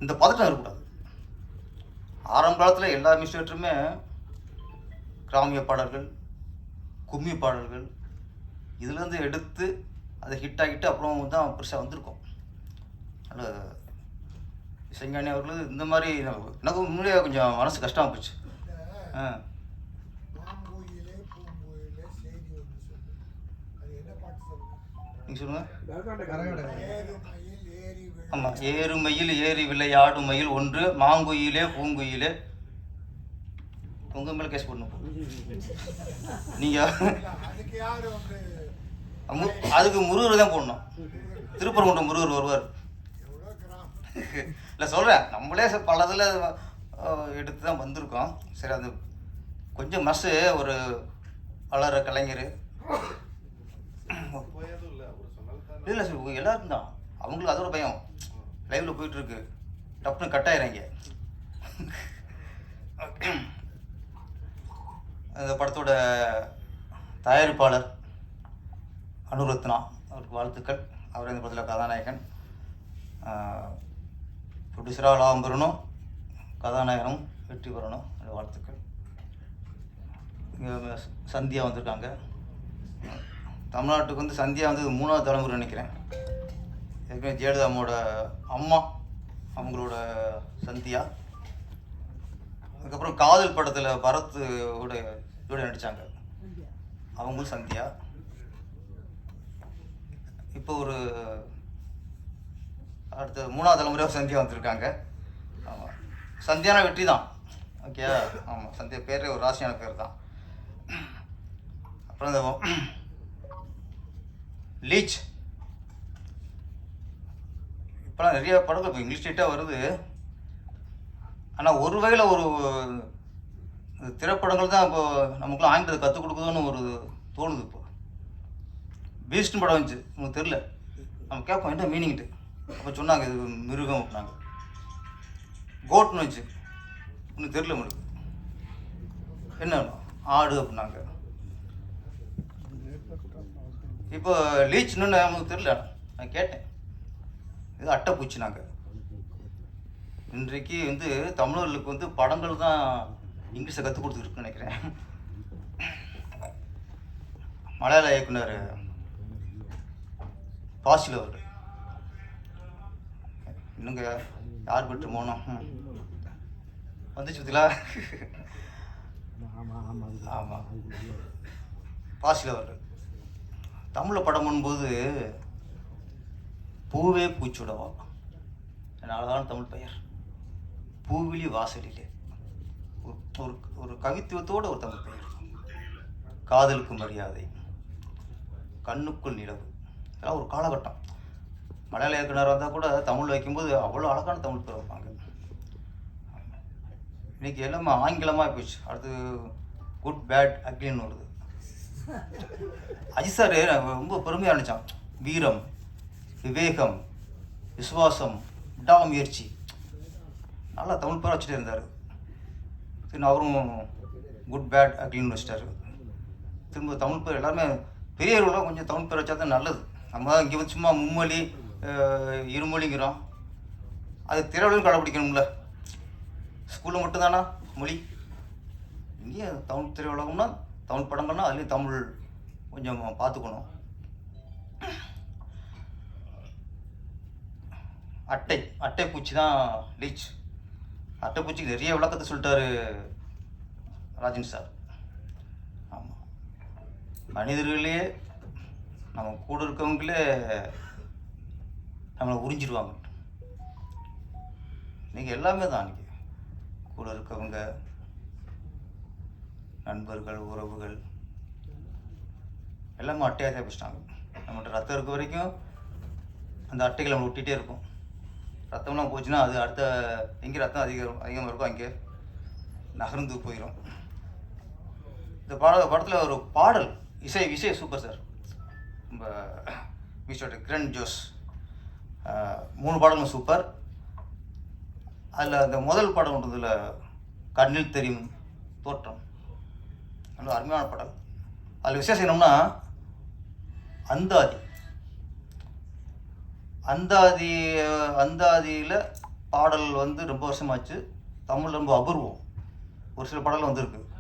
இந்த பதட்டம் இருக்கக்கூடாது. ஆரம்ப காலத்தில் எல்லா மியூசிக் கிராமிய பாடல்கள், கும்மி பாடல்கள் இதுலேருந்து எடுத்து அதை ஹிட் ஆகிட்டு அப்புறம் தான் பெருசாக வந்திருக்கும். அதனால் இசைஞானி அவர்கள் இந்த மாதிரி எனக்கு முன்னாடியே கொஞ்சம் மனசு கஷ்டமாக போச்சு. நீங்கள் சொல்லுங்கள். ஆமாம், ஏறுமயில் ஏறி விளையாடும் மயில் ஒன்று, மாங்குயிலே பூங்குயிலே. உங்கள் மேலே கேஸ் போடணும் நீங்கள். அதுக்கு முருகர் தான் போடணும். திருப்பரங்குன்றம் முருகர் வருவார். இல்லை சொல்கிறேன், நம்மளே பல இதில் எடுத்து தான் வந்திருக்கோம். சரி, அது கொஞ்சம் மஸ்ஸு ஒரு வளர கலைஞர் இல்லை சார், எல்லாருக்கும் தான். அவங்களுக்கு அதோட பயம். லைவில் போயிட்டுருக்கு, டப்புன்னு கட் ஆயிடுறாங்க. அந்த படத்தோட தயாரிப்பாளர் அனுரத்னா அவருக்கு வாழ்த்துக்கள். அவர் இந்த படத்தில் கதாநாயகன். ப்ரொடியூசராக லாபம் பெறணும், கதாநாயகனும் வெற்றி பெறணும். அந்த வாழ்த்துக்கள். இங்கே சந்தியா வந்திருக்காங்க. தமிழ்நாட்டுக்கு வந்து சந்தியா வந்து 3வது தலைமுறை நினைக்கிறேன். ஏற்கனவே ஜெயலலிதாவோட அம்மா அவங்களோட சந்தியா. அதுக்கப்புறம் காதல் படத்தில் பரத் இதோட நடித்தாங்க, அவங்களும் சந்தியா. இப்போ ஒரு அடுத்த 3வது தலைமுறையாக சந்தியா வந்திருக்காங்க. ஆமாம், சந்தியான வெற்றி தான். ஓகே, ஆமாம், சந்தியா பேரே ஒரு ராசியான பேர் தான். அப்புறம் இந்த லீச், இப்போலாம் நிறைய படங்கள் இப்போ இங்கிலீஷ் ஸ்டேட்டாக வருது. ஆனால் ஒரு வகையில் ஒரு திரைப்படங்கள் தான் இப்போ நமக்குலாம் ஆங்கிலத்தை கற்றுக் கொடுக்குதுன்னு ஒரு தோணுது. இப்போ பீஸ்ட்னு படம் வந்துச்சு, உங்களுக்கு தெரில. நம்ம கேட்போம் என்ன மீனிங்ட்டு. அப்போ சொன்னாங்க இது மிருகம் அப்படின்னாங்க. கோட்னு வந்துச்சு, இன்னும் தெரில உங்களுக்கு என்ன ஆடு அப்படின்னாங்க. இப்போ லீச்னு நமக்கு தெரில. நான் கேட்டேன், இது அட்டைப்பூச்சினாங்க. இன்றைக்கு வந்து தமிழர்களுக்கு வந்து படங்கள் தான் இங்கிலீஷை கற்றுக் கொடுத்துருக்குன்னு நினைக்கிறேன். மலையாள இயக்குனர் பாசில் அவர்கள் இன்னுங்க யார் பெற்று மௌனம் வந்துச்சு பார்த்தீங்களா? ஆமாம், பாசில் அவர்கள் தமிழில் படம் பண்ணும்போது பூவே பூச்சுடவா, என் அழகான தமிழ் பெயர், பூவிலி வாசலிலே, ஒரு ஒரு கவித்துவத்தோடு ஒரு தமிழ் பெயர், காதலுக்கு மரியாதை, கண்ணுக்குள் நிலவு. இதெல்லாம் ஒரு காலகட்டம். மலையாள இயக்குனர் வந்தால் கூட தமிழ் வைக்கும்போது அவ்வளோ அழகான தமிழ் பேர் வைப்பாங்க. இன்றைக்கி எல்லாமே ஆங்கிலமாக போயிடுச்சு. அடுத்து குட் பேட் அக்லின்னு வருது. அஜித் சார் ரொம்ப பெருமையாக நினச்சான். வீரம், விவேகம், விசுவாசம், விடாமுயற்சி, நல்லா தமிழ் பேர் வச்சுட்டே இருந்தார். திரும்ப அவரும் குட் பேட் அக்லின்னு வச்சிட்டாரு. திரும்ப தமிழ் பேர் எல்லாருமே பெரியவர்களாக கொஞ்சம் தமிழ் பேர் வச்சா தான் நல்லது. நம்ம தான் இங்கே வந்து சும்மா மும்மொழி இருமொழிங்கிறோம். அது திரையுலகம் கடைப்பிடிக்கணும்ல. ஸ்கூலில் மட்டும்தானா மொழி? இங்கேயும் தமிழ் திரையுலகம்னா தமிழ் படங்கள்னா அதுலேயும் தமிழ் கொஞ்சம் பார்த்துக்கணும். அட்டைப்பூச்சி தான் லீச். அட்டைப்பூச்சிக்கு நிறைய விளக்கத்தை சொல்லிட்டாரு ராஜன் சார். ஆமாம், மனிதர்களே நம்ம கூட இருக்கவங்களே நம்மளை உறிஞ்சிடுவாங்க. நீங்கள் எல்லாமே தான். இன்றைக்கி கூட இருக்கவங்க, நண்பர்கள், உறவுகள் எல்லாமே அட்டையாக தான் வச்சுட்டாங்க. நம்மகிட்ட ரத்தம் இருக்க வரைக்கும் அந்த அட்டைகளை நம்ம ஒட்டிகிட்டே இருக்கும். ரத்தம்லாம் போச்சுன்னா அது அடுத்த எங்கே ரத்தம் அதிகமாக இருக்கும் அங்கே நகர்ந்து போயிடும். இந்த படத்தில் ஒரு பாடல் இசை சூப்பர் சார். நம்ம மிஸ்டர் கிரண் ஜோஸ் 3 பாடலும் சூப்பர். அதில் அந்த முதல் பாடல்ன்றதில் கண்ணில் தெரியும் தோற்றம் நல்ல அருமையான பாடல். அதில் விசேஷம் என்னம்னா அந்தாதியில் பாடல் வந்து ரொம்ப வருஷமாச்சு. தமிழ் ரொம்ப அபூர்வம். ஒரு சில பாடல் வந்திருக்கு.